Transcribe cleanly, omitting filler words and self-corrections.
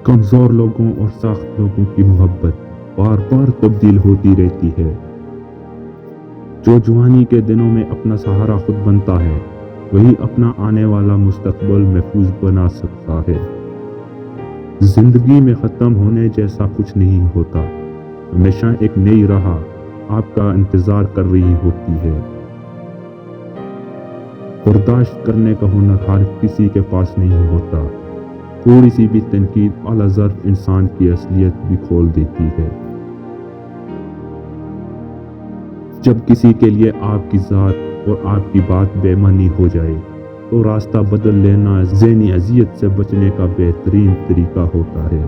کمزور لوگوں اور سخت لوگوں کی محبت بار بار تبدیل ہوتی رہتی ہے۔ جو جوانی کے دنوں میں اپنا سہارا خود بنتا ہے وہی اپنا آنے والا مستقبل محفوظ بنا سکتا ہے۔ زندگی میں ختم ہونے جیسا کچھ نہیں ہوتا، ہمیشہ ایک نئی راہ آپ کا انتظار کر رہی ہوتی ہے۔ برداشت کرنے کا ہنر ہر کسی کے پاس نہیں ہوتا، تھوڑی سی بھی تنقید اعلیٰ ظرف انسان کی اصلیت بھی کھول دیتی ہے۔ جب کسی کے لیے آپ کی ذات اور آپ کی بات بے معنی ہو جائے تو راستہ بدل لینا ذہنی اذیت سے بچنے کا بہترین طریقہ ہوتا ہے۔